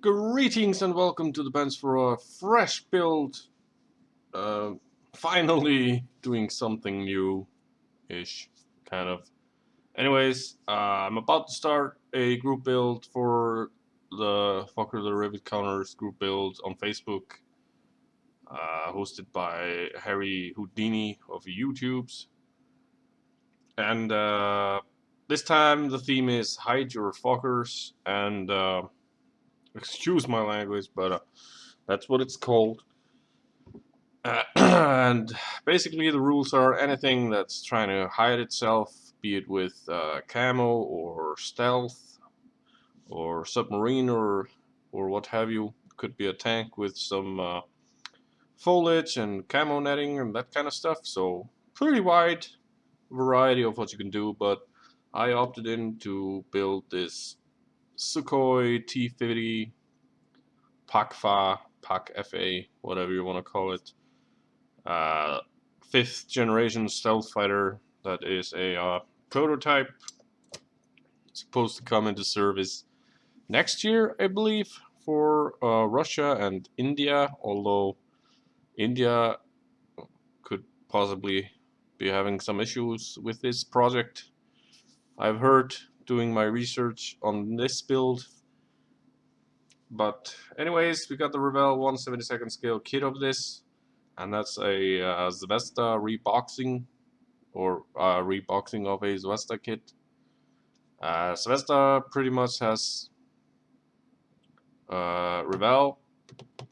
Greetings and welcome to the bench for a fresh build. Finally doing something new-ish, kind of. Anyways, I'm about to start a group build for the Fokker the Rivet counters group build on Facebook, hosted by Harry Houdini of YouTube's. And this time the theme is hide your Fokkers, and excuse my language, but that's what it's called. And basically the rules are anything that's trying to hide itself, be it with camo or stealth or submarine or what have you. Could be a tank with some foliage and camo netting and that kind of stuff. So pretty wide variety of what you can do, but I opted in to build this Sukhoi T-50 PAC-FA, PAC-FA, whatever you want to call it. 5th generation stealth fighter that is a prototype. It's supposed to come into service next year, I believe, for Russia and India, although India could possibly be having some issues with this project. I've heard doing my research on this build. But anyways, we got the Revell 1/72 scale kit of this. And that's a Zvesta reboxing, or reboxing of a Zvesta kit. Zvesta pretty much has Revell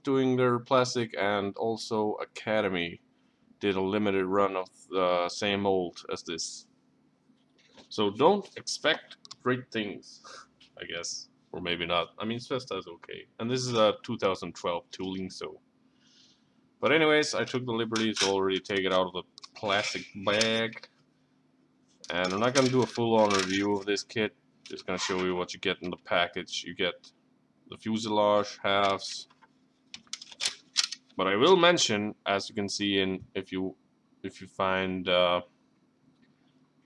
doing their plastic, and also Academy did a limited run of the same mold as this. So don't expect great things, I guess. Or maybe not. I mean, Zvesta is okay. And this is a 2012 tooling, so... But anyways, I took the liberty to already take it out of the plastic bag. And I'm not going to do a full-on review of this kit. Just going to show you what you get in the package. You get the fuselage halves. But I will mention, as you can see in if you find the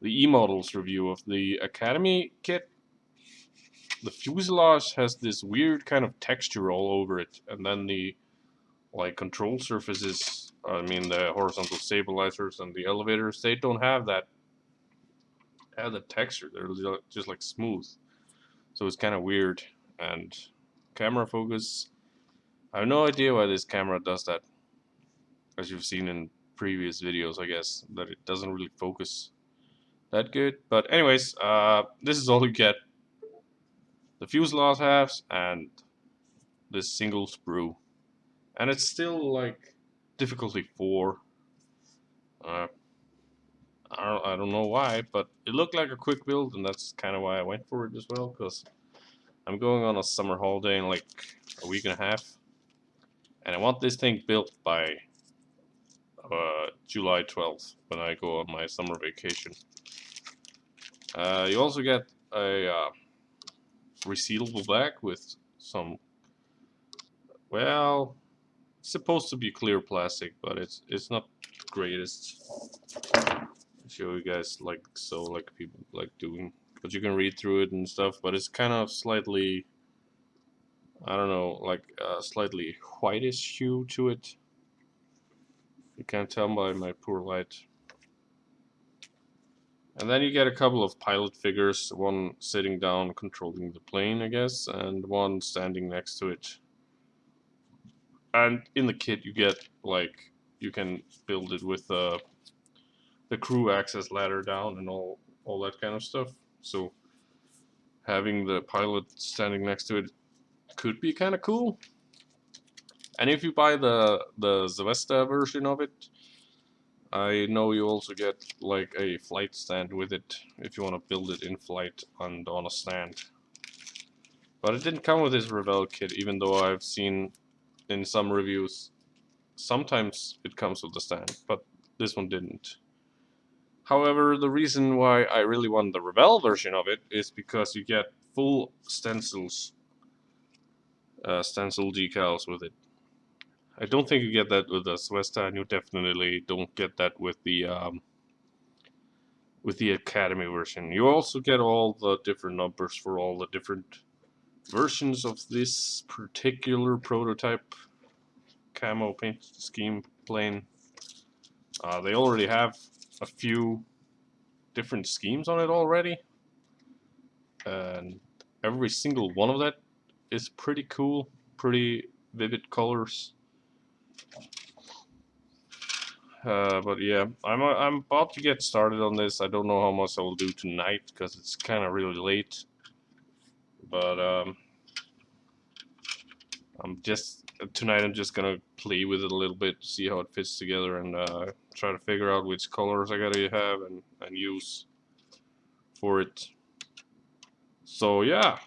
E-Models review of the Academy kit, the fuselage has this weird kind of texture all over it, and then the control surfaces, I mean the horizontal stabilizers and the elevators, they don't have that texture. They're just like smooth, so it's kind of weird. And camera focus, I have no idea why this camera does that, as you've seen in previous videos, I guess, that it doesn't really focus that good. But anyways, this is all you get: the fuselage halves and this single sprue. And it's still like difficulty 4. I don't know why, but it looked like a quick build, and that's kind of why I went for it as well, because I'm going on a summer holiday in like a week and a half, and I want this thing built by July 12th when I go on my summer vacation. You also get a resealable bag with some, well, supposed to be clear plastic, but it's not the greatest. I'll show you guys like people like doing, but you can read through it and stuff, but it's kind of slightly, I don't know, like a slightly whitish hue to it. You can't tell by my poor light. And then you get a couple of pilot figures, one sitting down controlling the plane, I guess, and one standing next to it. And in the kit you get, like, you can build it with the crew access ladder down and all that kind of stuff. So having the pilot standing next to it could be kind of cool. And if you buy the Zvesta version of it, I know you also get like a flight stand with it if you want to build it in flight and on a stand. But it didn't come with this Revell kit, even though I've seen in some reviews sometimes it comes with the stand, but this one didn't. However, the reason why I really want the Revell version of it is because you get full stencils, stencil decals with it. I don't think you get that with the Zvesta, and you definitely don't get that with the Academy version. You also get all the different numbers for all the different versions of this particular prototype camo paint scheme plane. They already have a few different schemes on it already, and every single one of that is pretty cool, pretty vivid colors. But yeah, I'm about to get started on this. I don't know how much I will do tonight because it's kind of really late. But tonight I'm just gonna play with it a little bit, see how it fits together, and try to figure out which colors I gotta have and use for it. So yeah.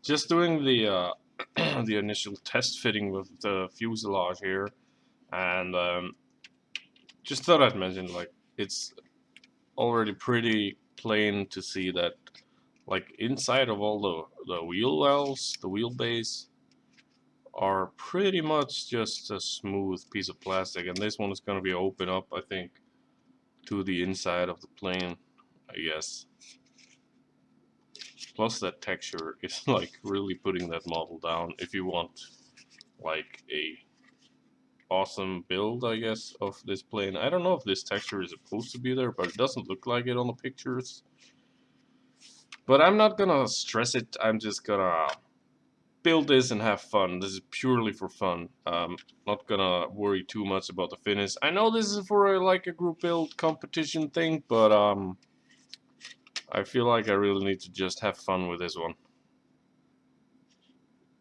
Just doing the the initial test fitting with the fuselage here, and just thought I'd mention, like, it's already pretty plain to see that, like, inside of all the wheel wells, the wheelbase, are pretty much just a smooth piece of plastic, and this one is going to be open up, I think, to the inside of the plane, I guess. Plus that texture is like really putting that model down if you want like a awesome build, I guess, of this plane. I don't know if this texture is supposed to be there, but it doesn't look like it on the pictures. But I'm not gonna stress it, I'm just gonna build this and have fun. This is purely for fun. Not gonna worry too much about the finish. I know this is for like a group build competition thing, but I feel like I really need to just have fun with this one.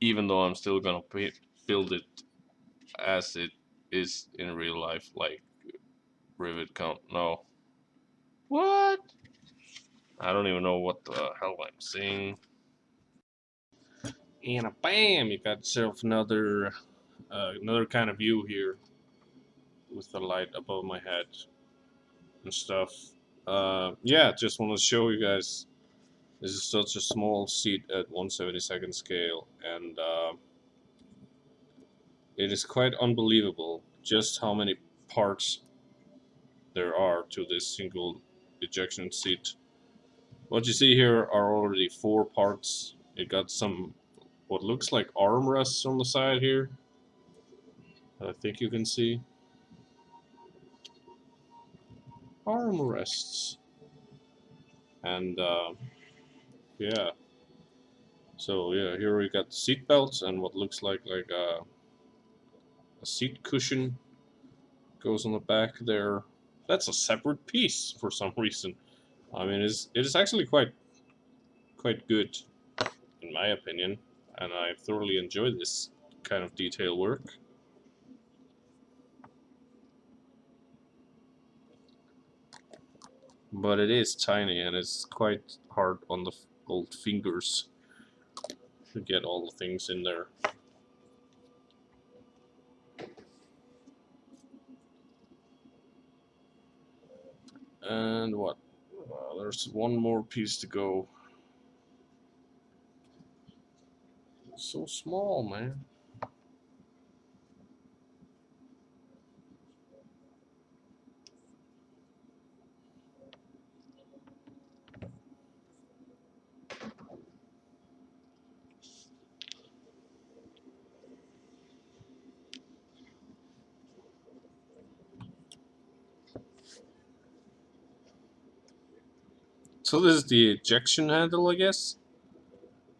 Even though I'm still gonna build it as it is in real life, like rivet count. No. What? I don't even know what the hell I'm saying. And bam, you got yourself another kind of view here with the light above my head and stuff. Yeah, just want to show you guys. This is such a small seat at 1/72nd scale, and it is quite unbelievable just how many parts there are to this single ejection seat. What you see here are already 4 parts. It got some what looks like armrests on the side here. I think you can see armrests, and yeah. So yeah, here we got the seat belts and what looks like a seat cushion goes on the back there. That's a separate piece for some reason. I mean, it is actually quite good in my opinion, and I thoroughly enjoy this kind of detail work. But it is tiny and it's quite hard on the old fingers to get all the things in there. And what? There's one more piece to go. So small, man. So this is the ejection handle, I guess.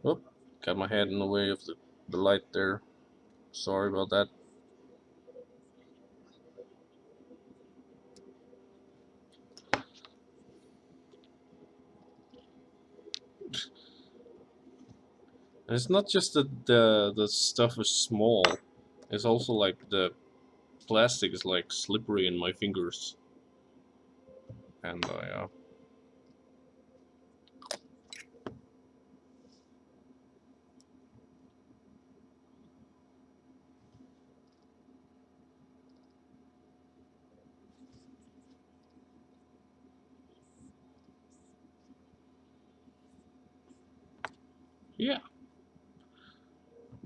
Oh, got my head in the way of the light there. Sorry about that. And it's not just that the stuff is small. It's also like the plastic is like slippery in my fingers. And yeah,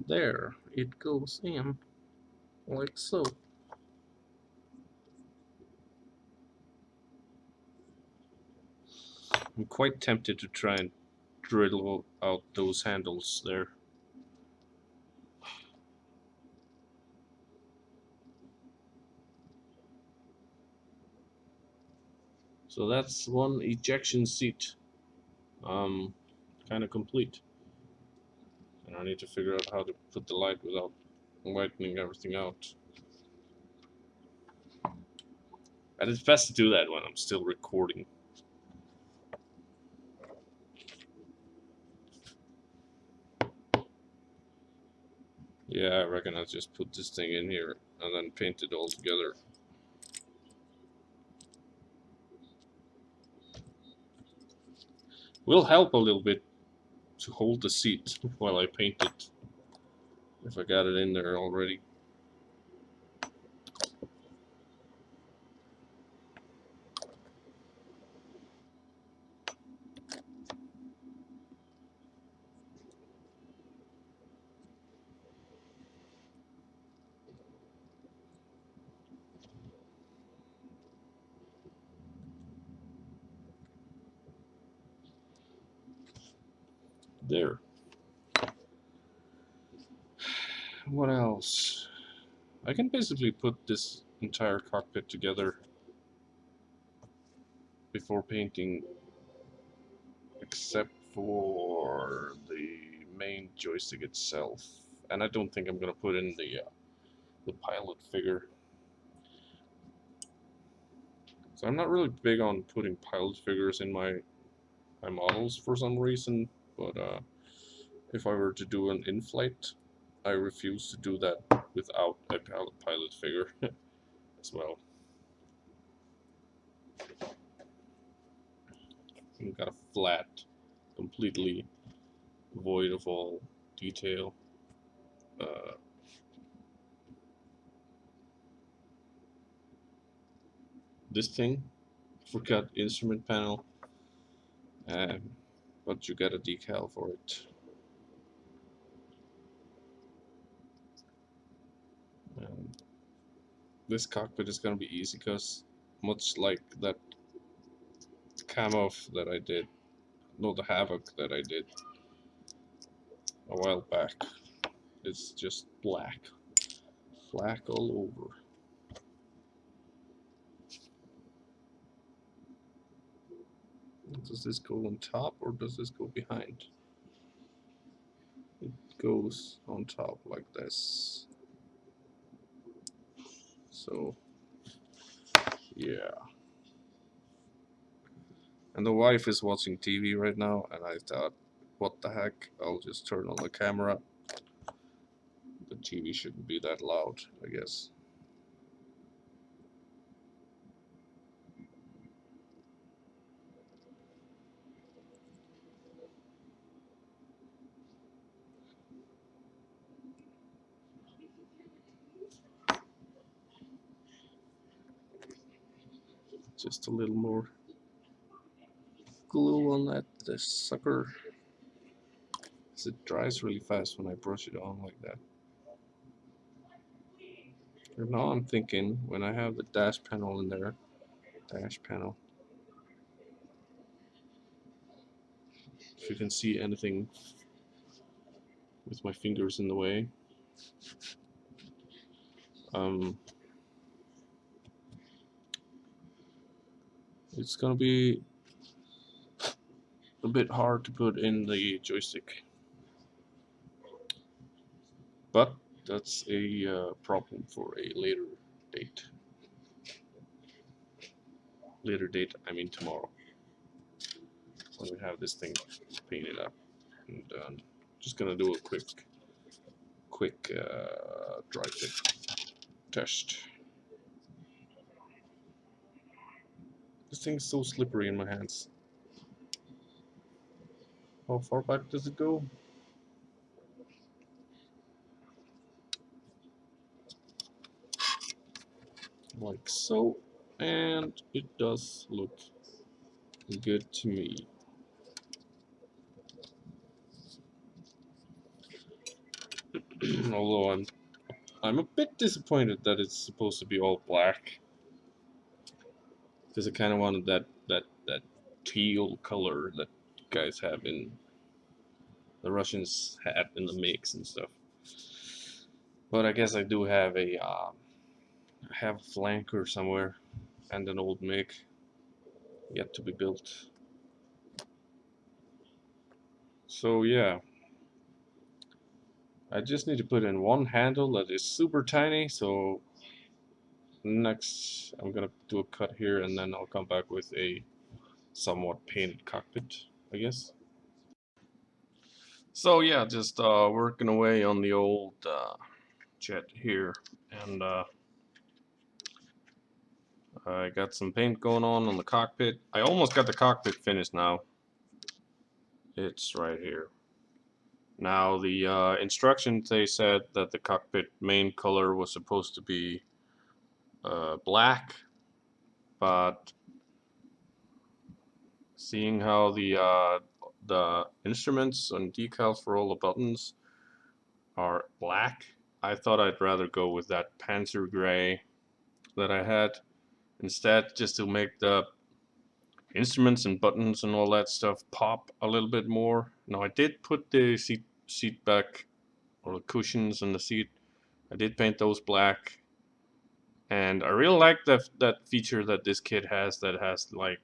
there it goes in, like so. I'm quite tempted to try and drill out those handles there. So that's one ejection seat, kind of complete. And I need to figure out how to put the light without whitening everything out. And it's best to do that when I'm still recording. Yeah, I reckon I'll just put this thing in here and then paint it all together. Will help a little bit to hold the seat while I paint it, if I got it in there already. There. What else? I can basically put this entire cockpit together before painting, except for the main joystick itself. And I don't think I'm gonna put in the pilot figure. So I'm not really big on putting pilot figures in my models for some reason, but if I were to do an in-flight, I refuse to do that without a pilot figure as well. I've got a flat, completely void of all detail. This thing, forgot instrument panel, but you get a decal for it. This cockpit is gonna be easy because much like that camo that I did, no, the Havoc that I did a while back, it's just black all over. Does this go on top or does this go behind? It goes on top like this. So, yeah. And the wife is watching TV right now, and I thought, what the heck, I'll just turn on the camera. The TV shouldn't be that loud, I guess. Just a little more glue on this sucker. Because it dries really fast when I brush it on like that. And now I'm thinking, when I have the dash panel in there, if you can see anything with my fingers in the way, it's gonna be a bit hard to put in the joystick. But that's a problem for a later date. Later date, I mean tomorrow, when we have this thing painted up and done. Just gonna do a quick dry fit test. This thing's so slippery in my hands. How far back does it go? Like so, and it does look good to me. Although I'm a bit disappointed that it's supposed to be all black, because I kind of wanted that teal color that guys have in the Russians had in the MiGs and stuff. But I guess I do have a flanker somewhere and an old MiG yet to be built. So yeah, I just need to put in one handle that is super tiny. So next I'm gonna do a cut here and then I'll come back with a somewhat painted cockpit, I guess. So yeah, just working away on the old jet here, and I got some paint going on the cockpit. I almost got the cockpit finished now. It's right here. Now the instructions, they said that the cockpit main color was supposed to be black, but seeing how the instruments and decals for all the buttons are black, I thought I'd rather go with that Panzer gray that I had instead, just to make the instruments and buttons and all that stuff pop a little bit more. Now I did put the seat back, or the cushions in the seat, I did paint those black, and I really like that feature that this kit has, that has like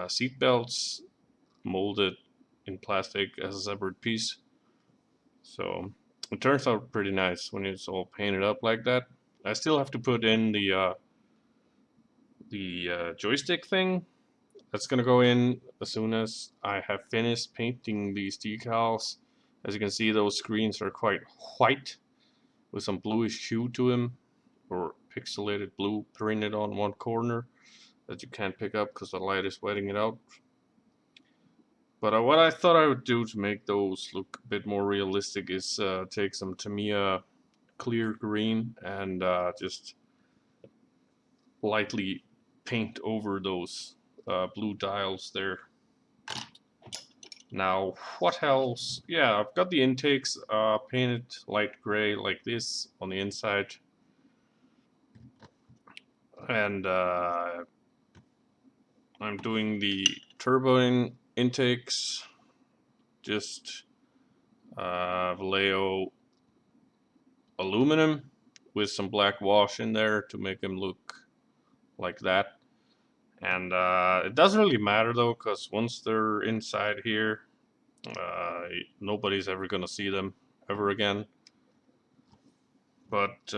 seat belts molded in plastic as a separate piece. So it turns out pretty nice when it's all painted up like that. I still have to put in the joystick thing. That's gonna go in as soon as I have finished painting these decals. As you can see, those screens are quite white with some bluish hue to them, or pixelated blue printed on one corner that you can't pick up because the light is wetting it out. But what I thought I would do to make those look a bit more realistic is take some Tamiya clear green and just lightly paint over those blue dials there. Now, what else? Yeah, I've got the intakes painted light gray like this on the inside. And I'm doing the turbo intakes, just Vallejo aluminum with some black wash in there to make them look like that. And it doesn't really matter though, because once they're inside here, nobody's ever gonna see them ever again. But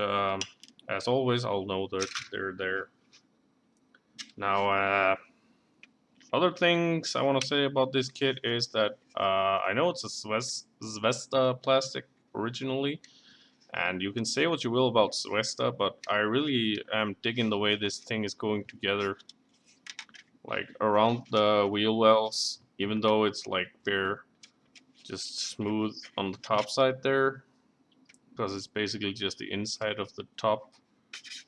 as always, I'll know that they're there. Now, other things I want to say about this kit is that I know it's a Zvesta plastic originally, and you can say what you will about Zvesta, but I really am digging the way this thing is going together. Like around the wheel wells, even though it's like bare, just smooth on the top side there, because it's basically just the inside of the top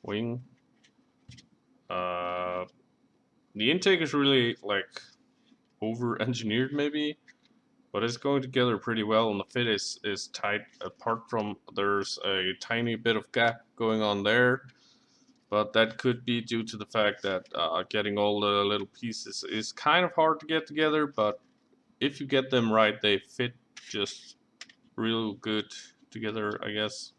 wing. The intake is really like over-engineered maybe, but it's going together pretty well, and the fit is tight. Apart from there's a tiny bit of gap going on there, but that could be due to the fact that getting all the little pieces is kind of hard to get together, but if you get them right, they fit just real good together, I guess.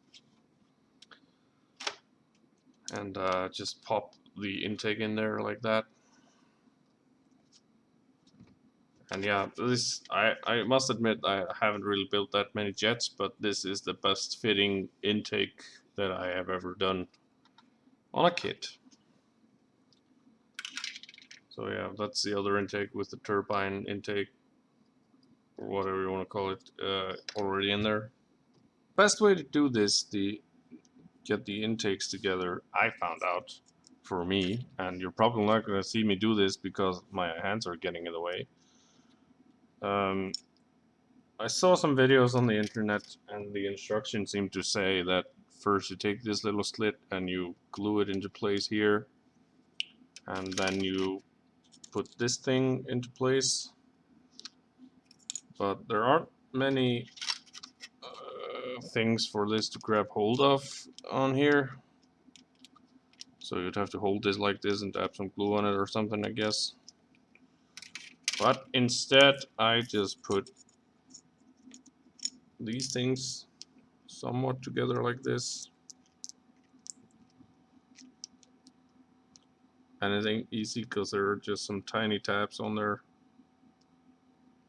And just pop the intake in there like that. And yeah, this I must admit I haven't really built that many jets, but this is the best fitting intake that I have ever done on a kit. So yeah, that's the other intake with the turbine intake, or whatever you want to call it, already in there. Best way to do this, get the intakes together, I found out, for me, and you're probably not going to see me do this because my hands are getting in the way. I saw some videos on the internet, and the instructions seem to say that first you take this little slit and you glue it into place here, and then you put this thing into place. But there aren't many things for this to grab hold of on here, so you'd have to hold this like this and dab some glue on it or something, I guess. But instead, I just put these things somewhat together like this. And it ain't easy because there are just some tiny tabs on there.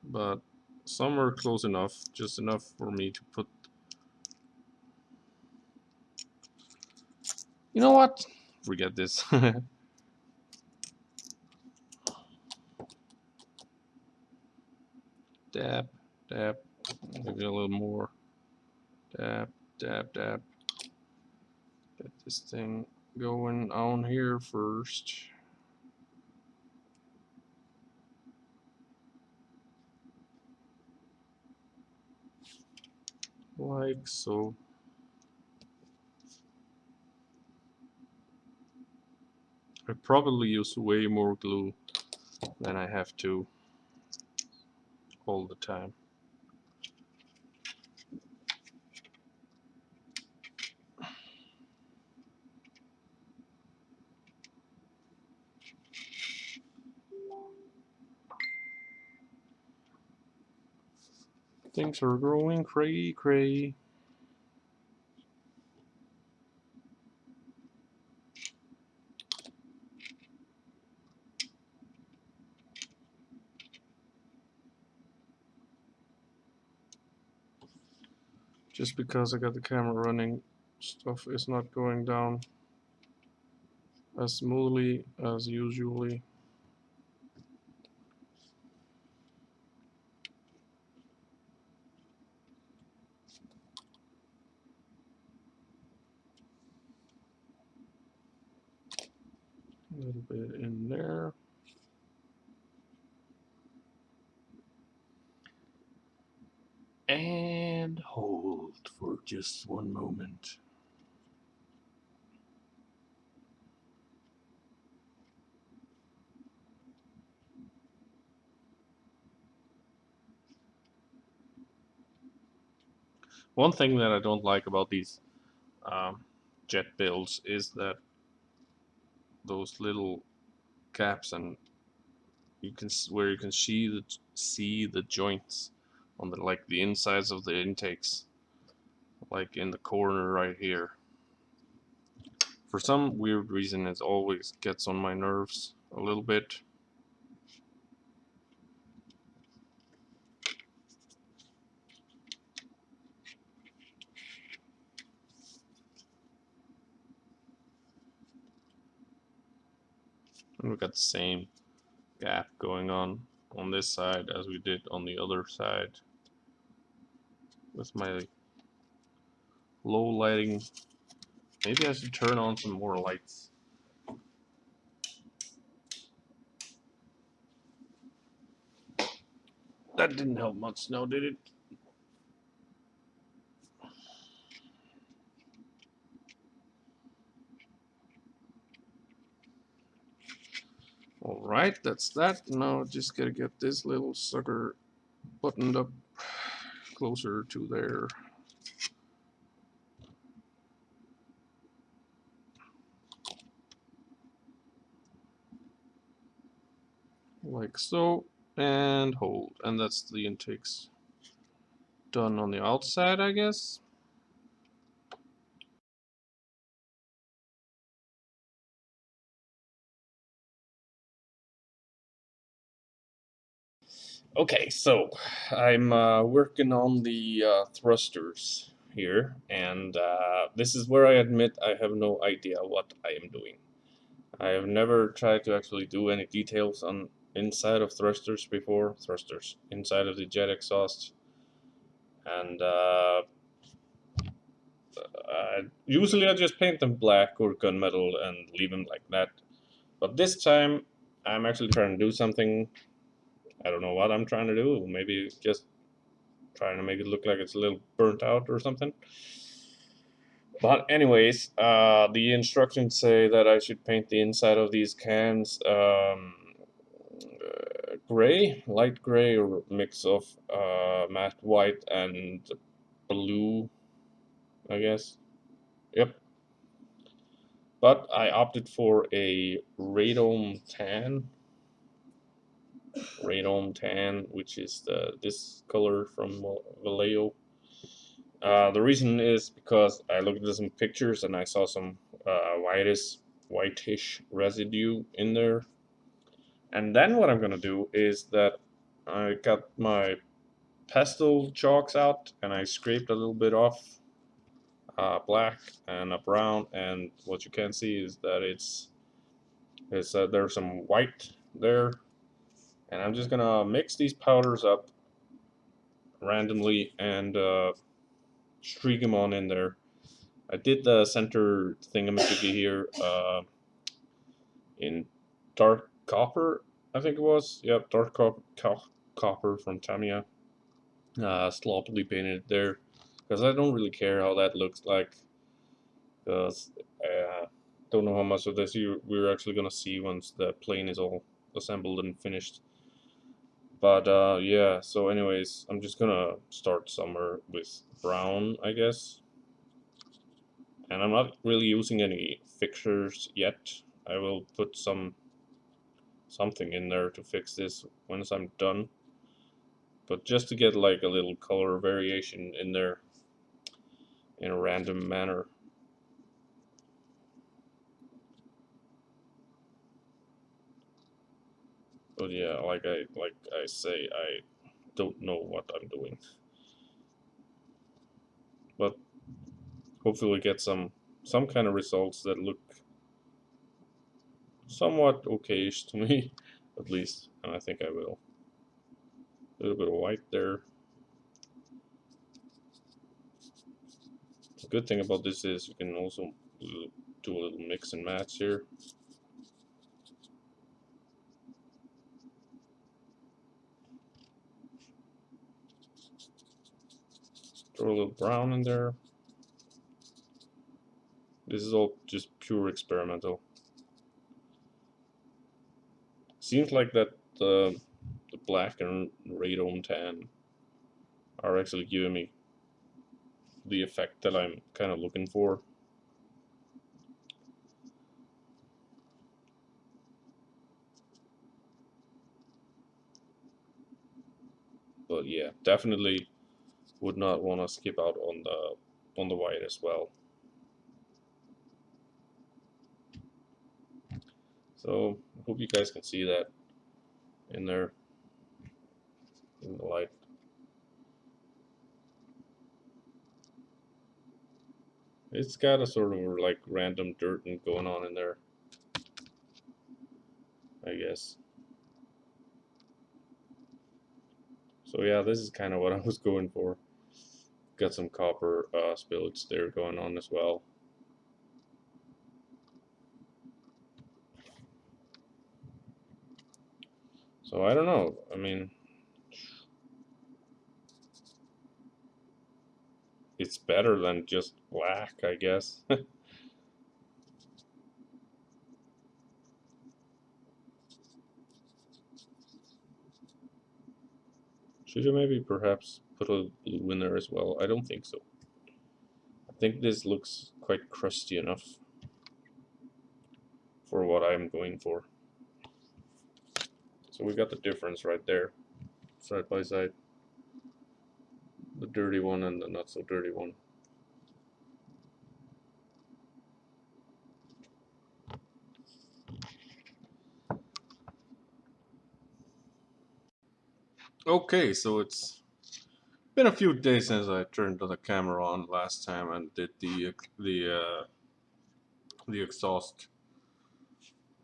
But some are close enough, just enough for me to put. You know what? Forget this. Dab, dab, maybe a little more. Dab, dab, dab. Get this thing going on here first. Like so. I probably use way more glue than I have to all the time. Things are growing cray cray. Just because I got the camera running, stuff is not going down as smoothly as usually. A little bit in there. And hold for just one moment. One thing that I don't like about these jet builds is that those little caps and you can see the joints on the insides of the intakes, like in the corner right here. For some weird reason, it always gets on my nerves a little bit. And we got the same gap going on this side as we did on the other side with my low lighting. Maybe I should turn on some more lights. That didn't help much now, did it? Alright, that's that. Now just gotta get this little sucker buttoned up closer to there. Like so, and hold. And that's the intakes done on the outside, I guess. Okay, so I'm working on the thrusters here, and this is where I admit I have no idea what I am doing. I have never tried to actually do any details on inside of thrusters before, thrusters inside of the jet exhaust, and usually I just paint them black or gunmetal and leave them like that. But this time I'm actually trying to do something. I don't know what I'm trying to do. Maybe just trying to make it look like it's a little burnt out or something. But anyways, the instructions say that I should paint the inside of these cans gray, light gray, or mix of matte white and blue, I guess. Yep. But I opted for a radome tan. radon tan, which is this color from Vallejo. The reason is because I looked at some pictures and I saw some whitish residue in there. And then what I'm gonna do is that I got my pastel chalks out and I scraped a little bit off, black and a brown, and what you can see is that there's some white there, and I'm just gonna mix these powders up randomly and streak them on in there. I did the center thingamajiggy here in dark copper, I think it was. Yep, dark copper from Tamiya. Sloppily painted there because I don't really care how that looks like, because don't know how much of this we're actually gonna see once the plane is all assembled and finished. But yeah, so anyways, I'm just gonna start somewhere with brown, I guess. And I'm not really using any fixtures yet. I will put something in there to fix this once I'm done. But just to get like a little color variation in there in a random manner. But yeah, like I say, I don't know what I'm doing. But hopefully get some kind of results that look somewhat okayish to me, at least, and I think I will. A little bit of white there. The good thing about this is you can also do a little mix and match here. Throw a little brown in there. This is all just pure experimental. Seems like that the black and radon tan are actually giving me the effect that I'm kind of looking for. But yeah, definitely would not want to skip out on the white as well. So I hope you guys can see that in there in the light. It's got a sort of like random dirt going on in there, I guess. So yeah, this is kind of what I was going for. Got some copper spillage there going on as well. So I don't know. I mean, it's better than just black, I guess. Should you maybe perhaps put a blue in there as well? I don't think so. I think this looks quite crusty enough for what I'm going for. So we got the difference right there, side by side. The dirty one and the not so dirty one. Okay, so it's been a few days since I turned the camera on last time and did the exhaust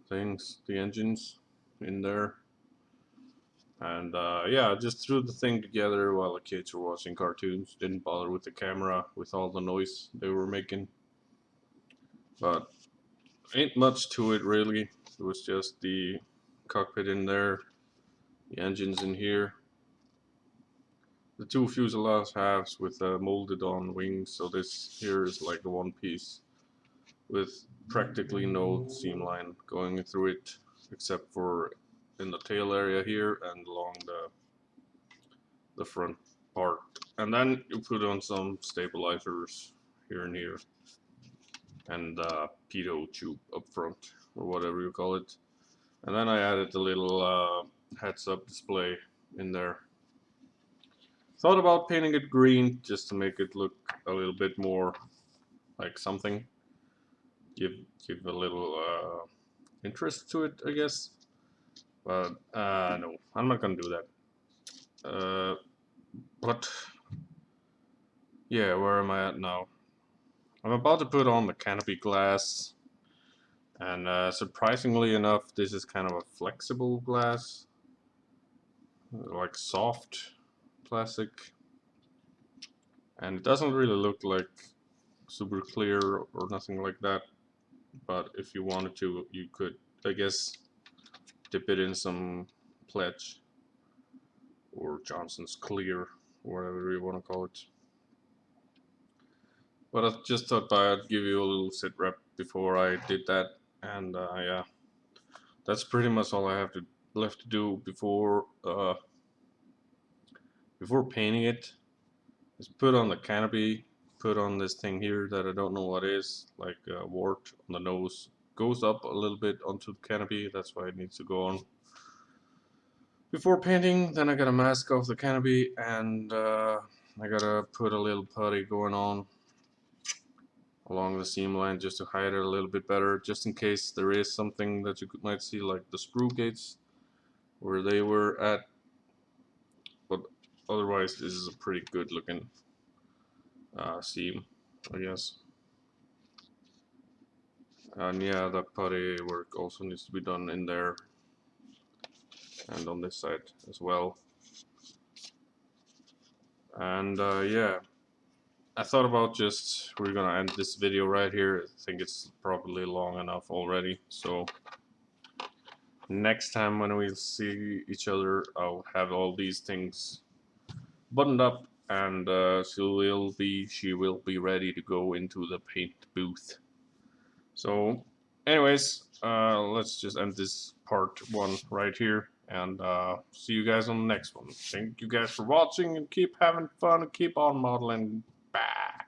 things, the engines in there, and yeah, I just threw the thing together while the kids were watching cartoons. Didn't bother with the camera with all the noise they were making, but ain't much to it really. It was just the cockpit in there, the engines in here, the two fuselage halves with molded on wings. So this here is like a one piece with practically no seam line going through it, except for in the tail area here and along the front part. And then you put on some stabilizers here and here, and pitot tube up front, or whatever you call it. And then I added a little heads-up display in there. Thought about painting it green just to make it look a little bit more like something. Give a little interest to it, I guess. But no, I'm not gonna do that. But yeah, where am I at now? I'm about to put on the canopy glass, and surprisingly enough, this is kind of a flexible glass, like soft plastic, and it doesn't really look like super clear or nothing like that. But if you wanted to, you could, I guess, dip it in some Pledge or Johnson's Clear, whatever you want to call it. But I just thought I'd give you a little sit rep before I did that, and yeah, that's pretty much all I have left to do before painting it. Is put on the canopy, put on this thing here that I don't know what is, like a wart on the nose. Goes up a little bit onto the canopy, that's why it needs to go on before painting. Then I gotta mask off the canopy, and I gotta put a little putty going on along the seam line just to hide it a little bit better, just in case there is something that you might see, like the screw gates where they were at. But otherwise, this is a pretty good looking seam, I guess. And yeah, the putty work also needs to be done in there and on this side as well. And yeah, I thought about we're gonna end this video right here. I think it's probably long enough already. So next time when we see each other, I'll have all these things buttoned up, and she will be ready to go into the paint booth. So anyways, let's just end this part 1 right here, and see you guys on the next one. Thank you guys for watching, and keep having fun and keep on modeling. Bye.